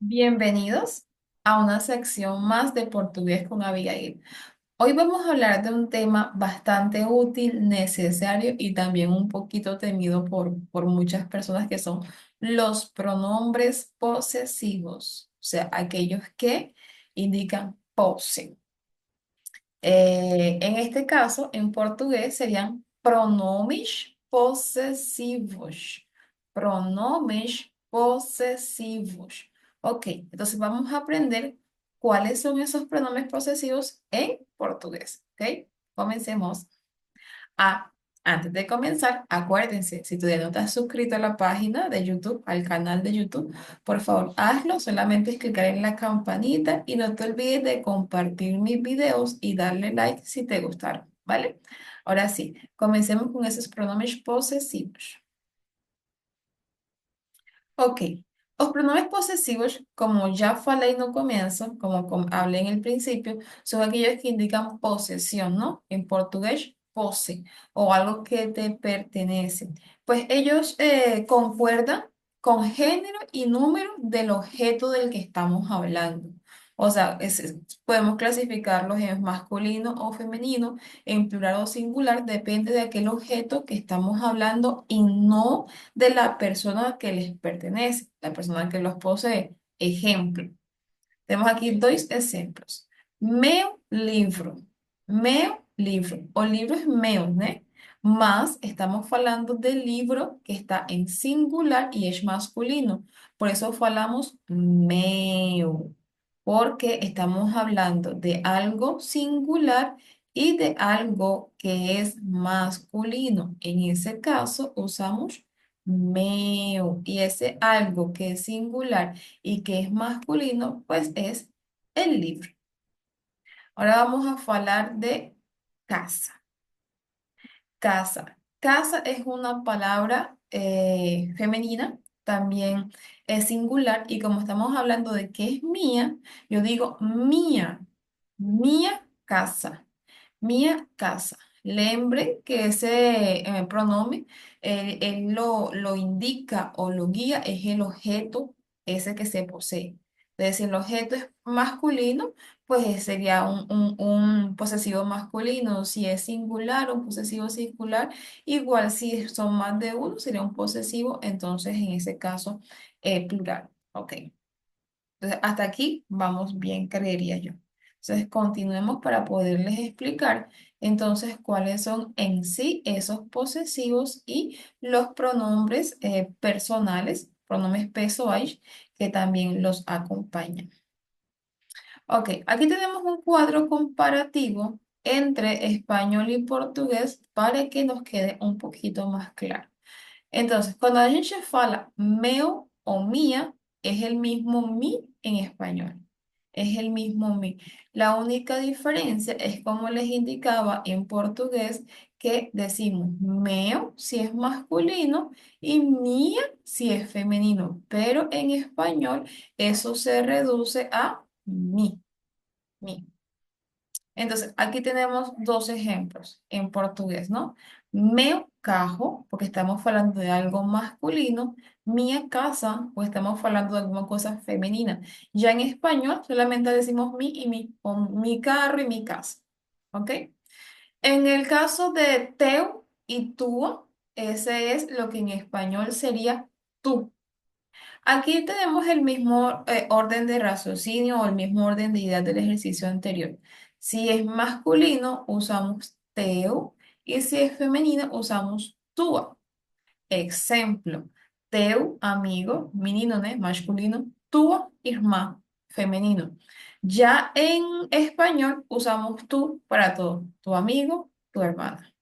Bienvenidos a una sección más de Portugués con Abigail. Hoy vamos a hablar de un tema bastante útil, necesario y también un poquito temido por muchas personas que son los pronombres posesivos, o sea, aquellos que indican posse. En este caso, en portugués serían pronomes possessivos. Pronomes possessivos. Ok, entonces vamos a aprender cuáles son esos pronombres posesivos en portugués. Ok, comencemos. Ah, antes de comenzar, acuérdense, si todavía no te has suscrito a la página de YouTube, al canal de YouTube, por favor hazlo, solamente es clicar en la campanita y no te olvides de compartir mis videos y darle like si te gustaron, ¿vale? Ahora sí, comencemos con esos pronombres posesivos. Ok, os pronombres posesivos, como ya falei no comienzo, como hablé en el principio, son aquellos que indican posesión, ¿no? En portugués, posse, o algo que te pertenece. Pues ellos concuerdan con género y número del objeto del que estamos hablando. O sea, podemos clasificarlos en masculino o femenino, en plural o singular, depende de aquel objeto que estamos hablando y no de la persona que les pertenece, la persona que los posee. Ejemplo, tenemos aquí dos ejemplos. Meu livro. Meu livro. O livro es meu, né? Mas estamos falando del libro que está en singular y es masculino. Por eso falamos meu, porque estamos hablando de algo singular y de algo que es masculino. En ese caso usamos meu y ese algo que es singular y que es masculino, pues es el libro. Ahora vamos a hablar de casa. Casa. Casa es una palabra femenina, también es singular y como estamos hablando de que es mía, yo digo mía, mía casa. Mía casa. Lembre que ese pronombre, él lo indica o lo guía, es el objeto ese que se posee. Entonces, si el objeto es masculino, pues sería un posesivo masculino. Si es singular, un posesivo singular. Igual si son más de uno, sería un posesivo, entonces en ese caso, plural. Ok. Entonces, hasta aquí vamos bien, creería yo. Entonces, continuemos para poderles explicar entonces cuáles son en sí esos posesivos y los pronombres personales, pronombres pessoais, que también los acompañan. Ok, aquí tenemos un cuadro comparativo entre español y portugués para que nos quede un poquito más claro. Entonces, cuando a gente fala meu o mía, es el mismo mi en español. Es el mismo mi. La única diferencia es como les indicaba en portugués que decimos meu si es masculino y mía si es femenino. Pero en español eso se reduce a mi. Entonces, aquí tenemos dos ejemplos en portugués, ¿no? Meu carro, porque estamos hablando de algo masculino, mi casa, o estamos hablando de alguna cosa femenina. Ya en español solamente decimos mi y mi, o mi carro y mi casa, ¿ok? En el caso de teu y tu, ese es lo que en español sería tú. Aquí tenemos el mismo orden de raciocinio o el mismo orden de ideas del ejercicio anterior. Si es masculino, usamos teu y si es femenino, usamos tua. Ejemplo, teu amigo, menino, ¿no? Masculino, tua irmã, femenino. Ya en español usamos tú para todo, tu amigo, tu hermana.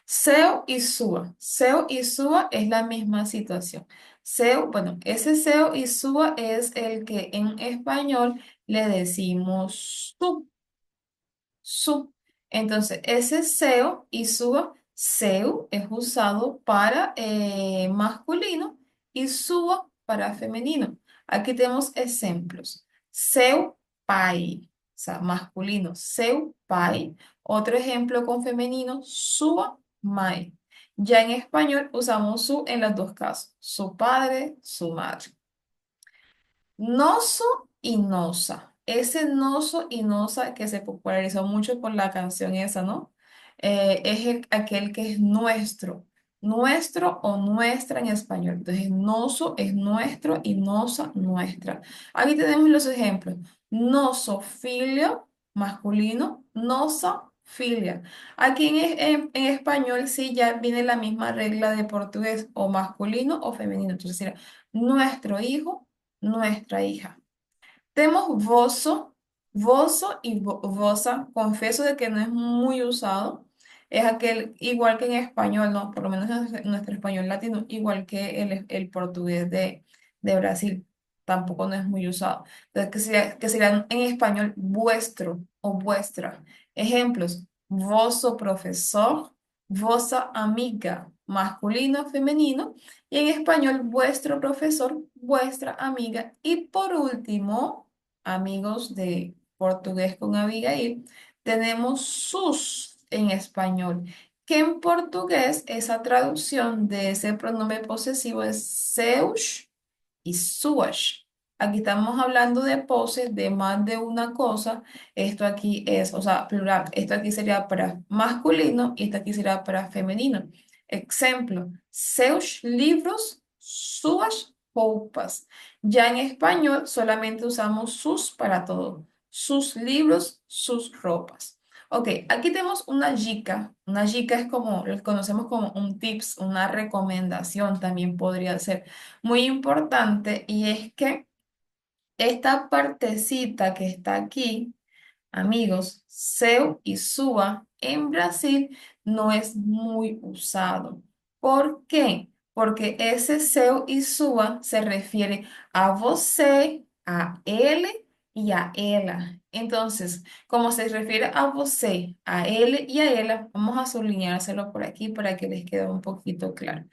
SEO y SUA. SEO y SUA es la misma situación. SEO, bueno, ese SEO y SUA es el que en español le decimos su. Entonces, ese SEO y SUA, SEO es usado para masculino y SUA para femenino. Aquí tenemos ejemplos. Seu pai, o sea, masculino, seu pai. Otro ejemplo con femenino, sua mãe. Ya en español usamos su en los dos casos, su padre, su madre. Noso y nosa. Ese noso y nosa que se popularizó mucho por la canción esa, ¿no? Es aquel que es nuestro. Nuestro o nuestra en español. Entonces, noso es nuestro y nosa nuestra. Aquí tenemos los ejemplos. Nosofilio, masculino. Nosofilia. Aquí en español sí ya viene la misma regla de portugués, o masculino o femenino. Entonces, sería nuestro hijo, nuestra hija. Tenemos voso, voso y vosa. Confieso de que no es muy usado. Es aquel, igual que en español, ¿no? Por lo menos en nuestro español latino, igual que el portugués de Brasil. Tampoco no es muy usado. Entonces, que sería en español vuestro o vuestra. Ejemplos, voso profesor, vosa amiga, masculino, femenino. Y en español, vuestro profesor, vuestra amiga. Y por último, amigos de portugués con Abigail, tenemos sus en español, que en portugués esa traducción de ese pronombre posesivo es seus y suas. Aquí estamos hablando de poses de más de una cosa. Esto aquí es, o sea, plural. Esto aquí sería para masculino y esto aquí sería para femenino. Ejemplo, seus livros, suas roupas. Ya en español solamente usamos sus para todo. Sus libros, sus ropas. Ok, aquí tenemos una yica. Una yica es como, lo conocemos como un tips, una recomendación también podría ser muy importante, y es que esta partecita que está aquí, amigos, seu y sua en Brasil no es muy usado. ¿Por qué? Porque ese seu y sua se refiere a você, a ele y a ela. Entonces, como se refiere a você, a él y a ella, vamos a sublineárselo por aquí para que les quede un poquito claro.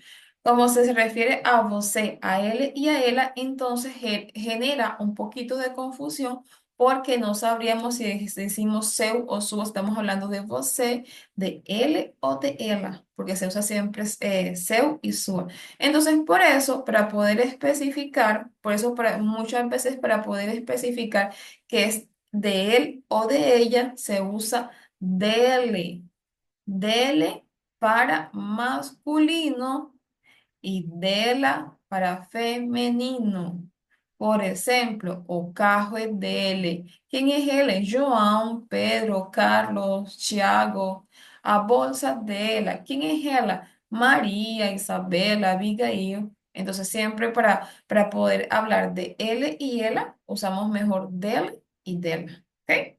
Como se refiere a você, a él y a ella, entonces genera un poquito de confusión porque no sabríamos si decimos seu o su, estamos hablando de você, de ele o de ela, porque se usa siempre seu y su. Entonces, por eso, para poder especificar, por eso muchas veces para poder especificar que es de él o de ella, se usa dele, dele para masculino y dela para femenino. Por ejemplo, o carro es dele. ¿Quién es ele? João, Pedro, Carlos, Tiago. A bolsa dela. ¿Quién es ela? María, Isabela, Abigail. Entonces, siempre para poder hablar de él y ella, usamos mejor del y dela. ¿Ok?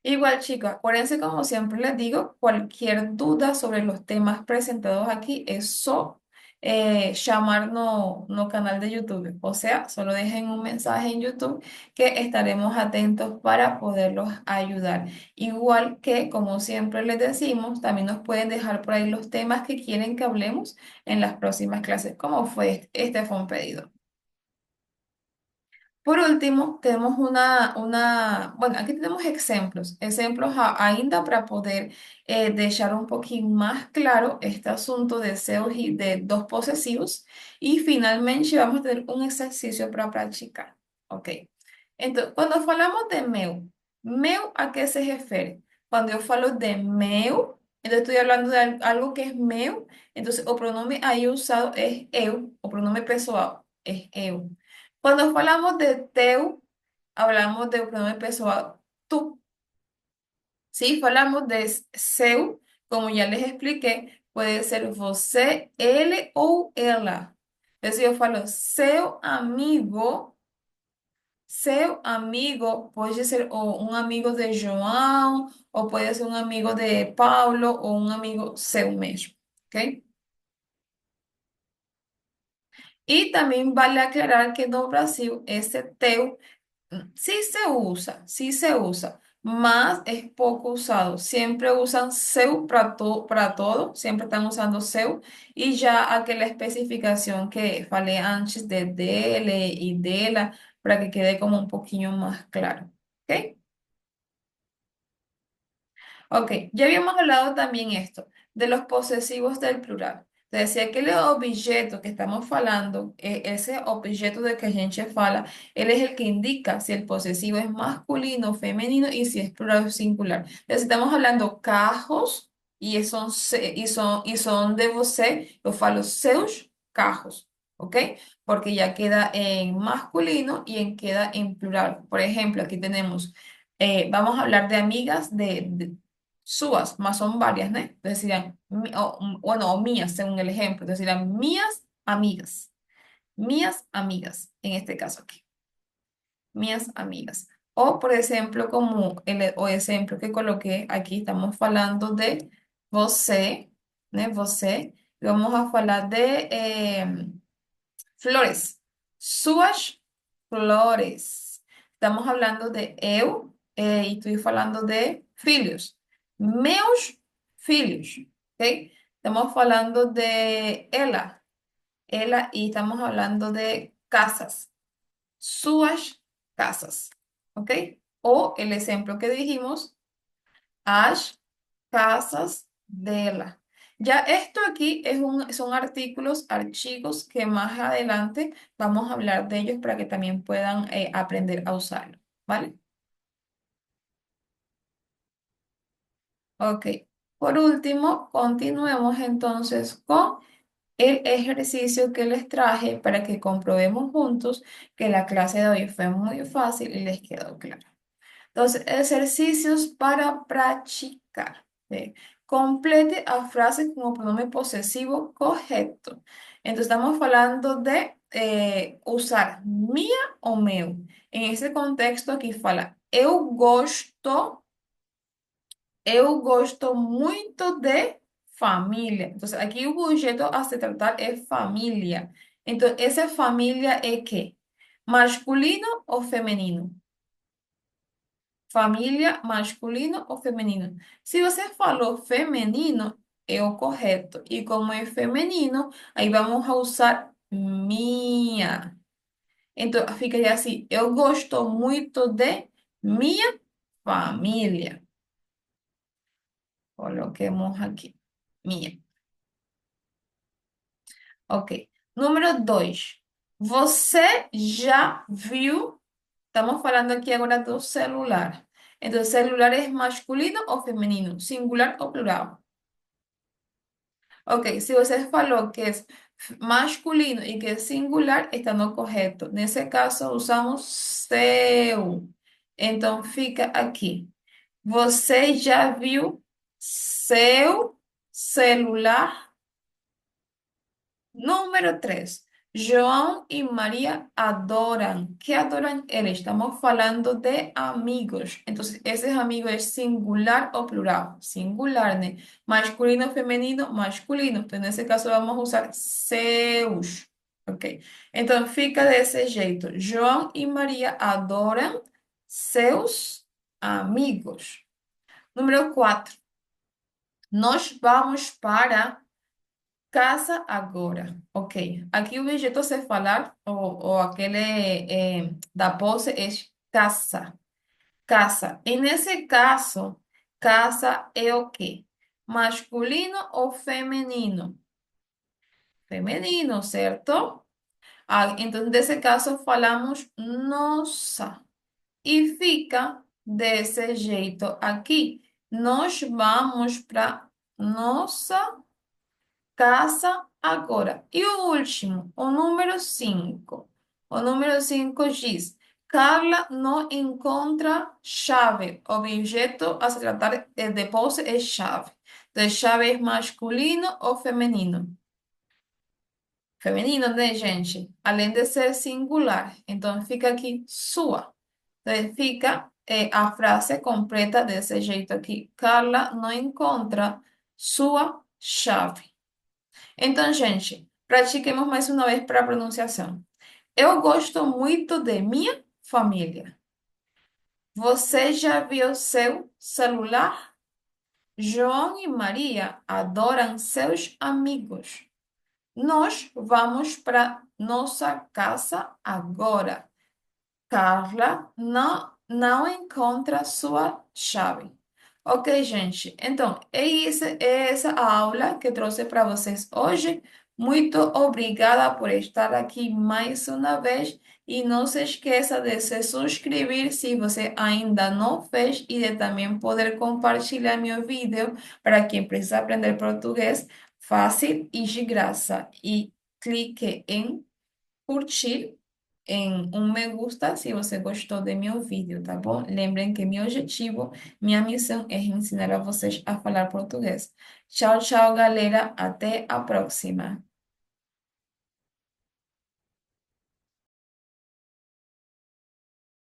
Igual, chicos, acuérdense, como siempre les digo, cualquier duda sobre los temas presentados aquí es llamar no canal de YouTube. O sea, solo dejen un mensaje en YouTube que estaremos atentos para poderlos ayudar. Igual que, como siempre les decimos, también nos pueden dejar por ahí los temas que quieren que hablemos en las próximas clases, como fue este fue un pedido. Por último, tenemos bueno, aquí tenemos ejemplos ainda para poder dejar un poquito más claro este asunto de seus y de dos posesivos. Y finalmente vamos a tener un ejercicio para practicar. Ok. Entonces, cuando hablamos de meu, ¿a qué se refiere? Cuando yo falo de meu, entonces estoy hablando de algo que es meu, entonces o pronombre ahí usado es eu, o pronombre pessoal es eu. Cuando hablamos de teu, hablamos de pronombre pessoal tú. Si hablamos de seu, como ya les expliqué, puede ser você, ele ou ela. Entonces yo falo seu amigo puede ser o un amigo de João, o puede ser un amigo de Paulo, o un amigo seu mesmo. ¿Ok? Y también vale aclarar que no Brasil, ese teu sí se usa, mas es poco usado. Siempre usan seu para todo, siempre están usando seu, y ya aquella especificación que falei antes de dele y dela, para que quede como un poquito más claro. ¿Ok? Ok, ya habíamos hablado también esto, de los posesivos del plural. Então, se aquele objeto que estamos falando, esse objeto de que a gente fala, ele es el que indica si el posesivo es masculino, femenino y si es plural o singular. Entonces, si estamos hablando carros y son de você, yo falo seus carros, ¿ok? Porque ya queda en masculino y queda en plural. Por ejemplo, aquí tenemos, vamos a hablar de amigas suas, más son varias, ¿no? Entonces serían, bueno, o mías, según el ejemplo. Entonces serían mías amigas, en este caso aquí, mías amigas. O, por ejemplo, como o ejemplo que coloqué, aquí estamos hablando de você, ¿no? Você, y vamos a hablar de flores, suas flores. Estamos hablando de eu, y estoy hablando de filhos, meus filhos, ¿ok? Estamos hablando de ela, y estamos hablando de casas, suas casas, ¿ok? O el ejemplo que dijimos, as casas dela. Ya esto aquí son artículos, archivos que más adelante vamos a hablar de ellos para que también puedan aprender a usarlo, ¿vale? Ok. Por último, continuemos entonces con el ejercicio que les traje para que comprobemos juntos que la clase de hoy fue muy fácil y les quedó claro. Entonces, ejercicios para practicar. ¿Sí? Complete a frases como pronombre posesivo correcto. Entonces, estamos hablando de usar minha o meu. En ese contexto, aquí fala eu gosto muito de família. Entonces, aquí o objeto a se tratar es familia. Entonces, ¿esa familia es qué? ¿Masculino o femenino? Família masculino ou feminino? Se você falou feminino, é o correto. E como é feminino, aí vamos a usar minha. Então, ficaria assim: eu gosto muito de minha família. Coloquemos aqui. Minha. Ok. Número 2. Você já viu? Estamos falando aqui agora do celular. Então, celular é masculino ou feminino? Singular ou plural? Ok, si você falou que es masculino y que es singular, está no correcto. En ese caso, usamos seu. Então, fica aqui. Você já viu seu celular? Número 3. João y María adoran. ¿Qué adoran eles? Estamos falando de amigos. Entonces, ese amigo es singular o plural. Singular, ¿no? Masculino, femenino, masculino. Entonces, en ese caso vamos a usar seus. Ok. Entonces, fica desse jeito. João y María adoran seus amigos. Número 4. Nós vamos para casa agora. Ok. Aqui o objeto se falar, ou aquele da pose é casa. Casa. E nesse caso, casa é o quê? Masculino ou feminino? Feminino, certo? Ah, então, nesse caso, falamos nossa. E fica desse jeito aqui. Nós vamos para nossa casa agora. E o último, o número 5. O número 5 diz: Carla não encontra chave. O objeto a se tratar de pose é chave. Então, chave é masculino ou feminino? Feminino, né, gente? Além de ser singular. Então, fica aqui sua. Então, fica a frase completa desse jeito aqui. Carla não encontra sua chave. Então, gente, pratiquemos mais uma vez para a pronunciação. Eu gosto muito de minha família. Você já viu seu celular? João e Maria adoram seus amigos. Nós vamos para nossa casa agora. Carla não encontra sua chave. Ok, gente. Então, é essa a aula que trouxe para vocês hoje. Muito obrigada por estar aqui mais uma vez. E não se esqueça de se inscrever se você ainda não fez e de também poder compartilhar meu vídeo para quem precisa aprender português fácil e de graça. E clique em curtir em um me gusta se você gostou do meu vídeo, tá bom? Lembrem que meu objetivo, minha missão é ensinar a vocês a falar português. Tchau, tchau, galera. Até a próxima.